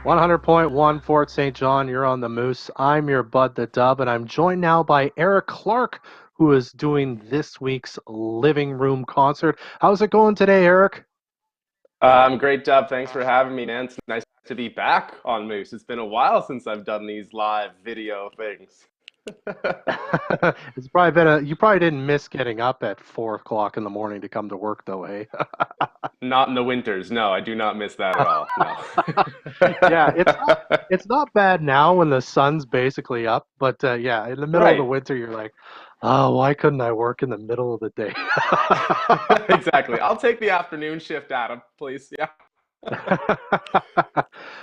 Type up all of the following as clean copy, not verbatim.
100.1 Fort St. John, you're on the Moose. I'm your Bud the Dub, and I'm joined now by Airik Clark, who is doing this week's living room concert. How's it going today, Eric? Great job. Thanks for having me, man. It's nice to be back on Moose. It's been a while since I've done these live video things. It's probably been you probably didn't miss getting up at 4 o'clock in the morning to come to work, though, eh? Not in the winters. No, I do not miss that at all. No. Yeah, it's not bad now when the sun's basically up, but yeah, in the middle of the Right. winter, you're like, oh, why couldn't I work in the middle of the day? Exactly. I'll take the afternoon shift, Adam, please. Yeah.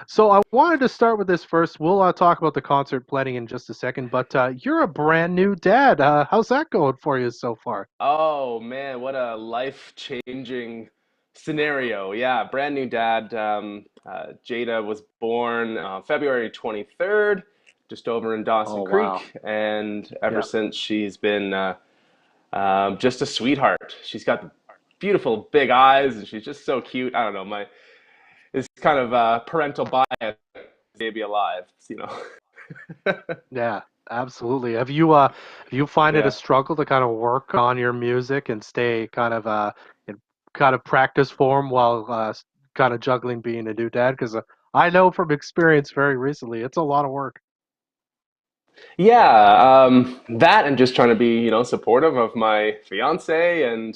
So I wanted to start with this first. We'll talk about the concert plenty in just a second, but you're a brand new dad. How's that going for you so far? Oh man, what a life-changing scenario. Yeah, brand new dad. Jada was born February 23rd, just over in Oh, Dawson wow. Creek, and ever Yeah. since she's been just a sweetheart. She's got the beautiful big eyes, and she's just so cute. I don't know, my it's kind of parental bias, baby alive, you know. Yeah, absolutely. Have you find it a Yeah. struggle to kind of work on your music and stay kind of in kind of practice form while kind of juggling being a new dad? Because I know from experience very recently, it's a lot of work. Yeah, that and just trying to be, supportive of my fiance and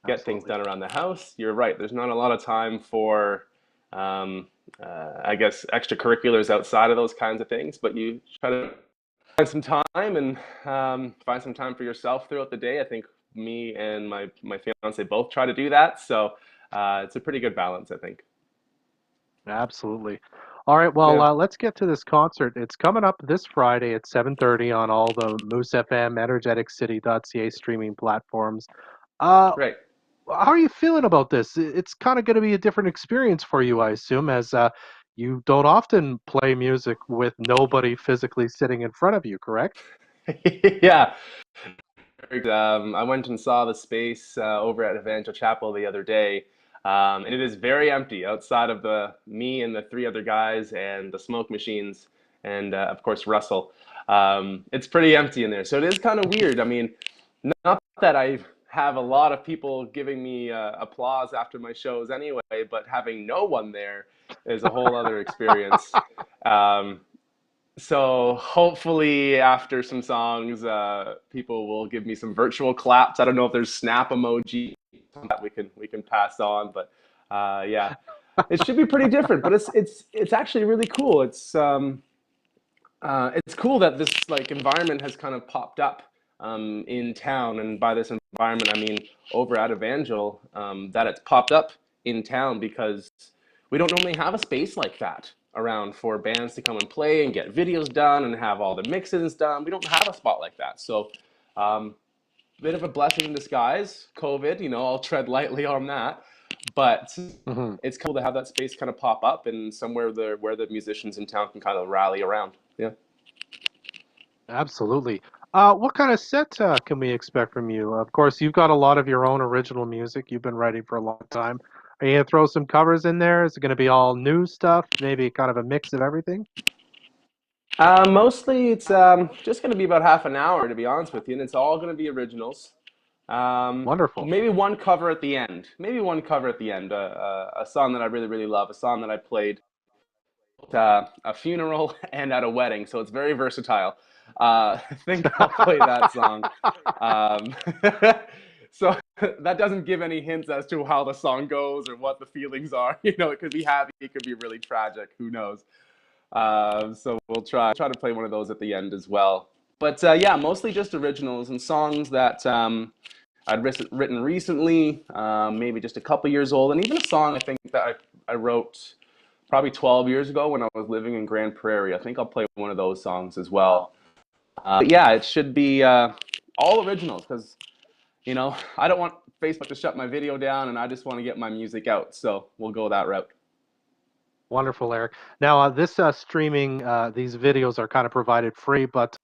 get things Absolutely. done around the house. You're right. There's not a lot of time for, um, I guess, extracurriculars outside of those kinds of things, but you try to find some time and find some time for yourself throughout the day. I think me and my fiance both try to do that, so it's a pretty good balance, I think. Absolutely. All right, well, Yeah, let's get to this concert. It's coming up this Friday at 7:30 on all the Moose FM, energeticcity.ca streaming platforms. Uh, right. how are you feeling about this? It's kind of going to be a different experience for you, I assume, as you don't often play music with nobody physically sitting in front of you, correct? Yeah. I went and saw the space over at Evangel Chapel the other day, and it is very empty outside of the me and the three other guys and the smoke machines and of course Russell. It's pretty empty in there, so it is kind of weird. I mean, not that I have a lot of people giving me applause after my shows anyway, but having no one there is a whole other experience. Um, so hopefully after some songs, people will give me some virtual claps. I don't know if there's snap emoji that we can pass on, but yeah, it should be pretty different. But it's actually really cool. It's cool that this like environment has kind of popped up in town, and by this environment I mean over at Evangel, that it's popped up in town because we don't normally have a space like that around for bands to come and play and get videos done and have all the mixes done. We don't have a spot like that, so um, bit of a blessing in disguise. COVID, I'll tread lightly on that, but Hmm. it's cool to have that space kind of pop up and somewhere there where the musicians in town can kind of rally around. Yeah. Absolutely. What kind of set can we expect from you? Of course, you've got a lot of your own original music you've been writing for a long time. Are you going to throw some covers in there? Is it going to be all new stuff? Maybe kind of a mix of everything? Mostly, it's just going to be about half an hour, to be honest with you, and it's all going to be originals. Wonderful. Maybe one cover at the end. Maybe one cover at the end. A song that I really, really love. A song that I played at a funeral and at a wedding, so it's very versatile. I think I'll play that song. Um, so that doesn't give any hints as to how the song goes or what the feelings are. It could be happy, it could be really tragic. Who knows? So we'll try to play one of those at the end as well. But yeah, mostly just originals and songs that I'd written recently, maybe just a couple years old, and even a song I think that I wrote probably 12 years ago when I was living in Grand Prairie. I think I'll play one of those songs as Wow. well. But yeah, it should be all originals because I don't want Facebook to shut my video down, and I just want to get my music out. So we'll go that route. Wonderful, Eric. Now, this streaming, these videos are kind of provided free, but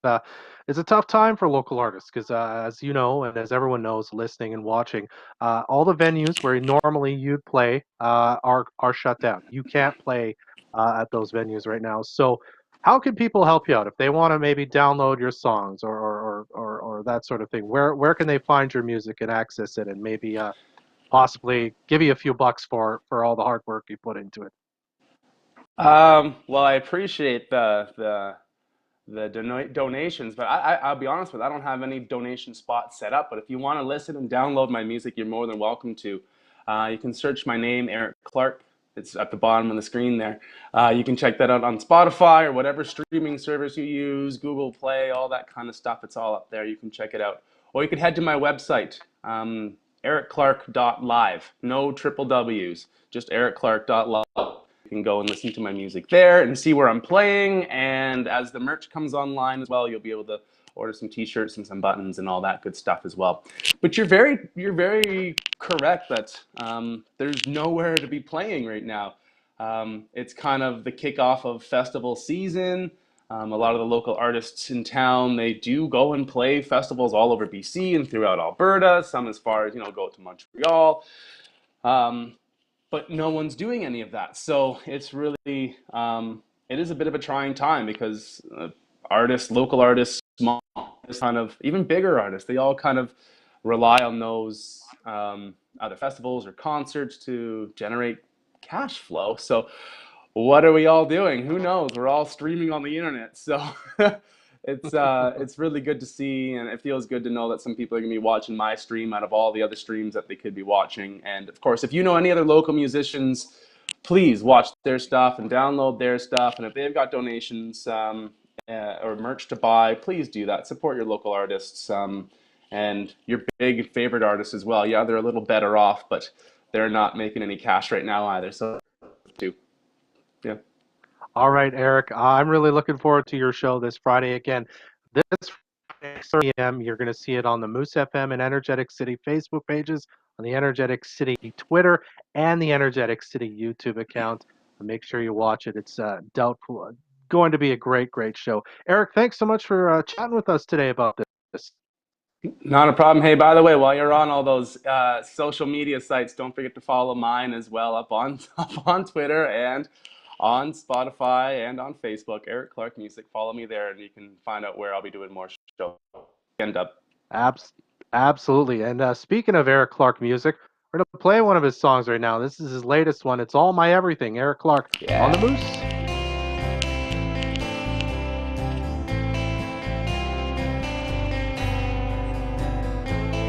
it's a tough time for local artists because, as you know, and as everyone knows, listening and watching, all the venues where normally you'd play are shut down. You can't play at those venues right now. So, how can people help you out if they want to maybe download your songs or that sort of thing? Where can they find your music and access it, and maybe possibly give you a few bucks for all the hard work you put into it? Well, I appreciate the donations, but I'll be honest with you, I don't have any donation spots set up. But if you want to listen and download my music, you're more than welcome to. You can search my name, Airik Clark. It's at the bottom of the screen there. You can check that out on Spotify or whatever streaming service you use, Google Play, all that kind of stuff. It's all up there. You can check it out. Or you could head to my website, airikclark.live. No triple W's, just airikclark.live. You can go and listen to my music there and see where I'm playing. And as the merch comes online as well, you'll be able to order some T-shirts and some buttons and all that good stuff as well. But you're very correct that there's nowhere to be playing right now. It's kind of the kickoff of festival season. A lot of the local artists in town, they do go and play festivals all over BC and throughout Alberta. Some as far as go to Montreal. Um, but no one's doing any of that. So it's really, it is a bit of a trying time because artists, local artists, small artists, kind of even bigger artists, they all kind of rely on those either festivals or concerts to generate cash flow. So what are we all doing? Who knows? We're all streaming on the internet. So it's really good to see, and it feels good to know that some people are going to be watching my stream out of all the other streams that they could be watching. And of course, if you know any other local musicians, please watch their stuff and download their stuff. And if they've got donations or merch to buy, please do that. Support your local artists and your big favorite artists as well. Yeah, they're a little better off, but they're not making any cash right now either. So do. Yeah. All right, Eric. I'm really looking forward to your show this Friday again. This Friday, 6 p.m. You're going to see it on the Moose FM and Energetic City Facebook pages, on the Energetic City Twitter, and the Energetic City YouTube account. Make sure you watch it. It's doubtful, going to be a great, great show. Eric, thanks so much for chatting with us today about this. Not a problem. Hey, by the way, while you're on all those social media sites, don't forget to follow mine as well up on up on Twitter and on Spotify and on Facebook. Airik Clark Music. Follow me there, and you can find out where I'll be doing more shows. End up. Abs- Absolutely. And speaking of Eric Clark music, we're going to play one of his songs right now. This is his latest one. It's All My Everything. Eric Clark on the Yeah. Moose.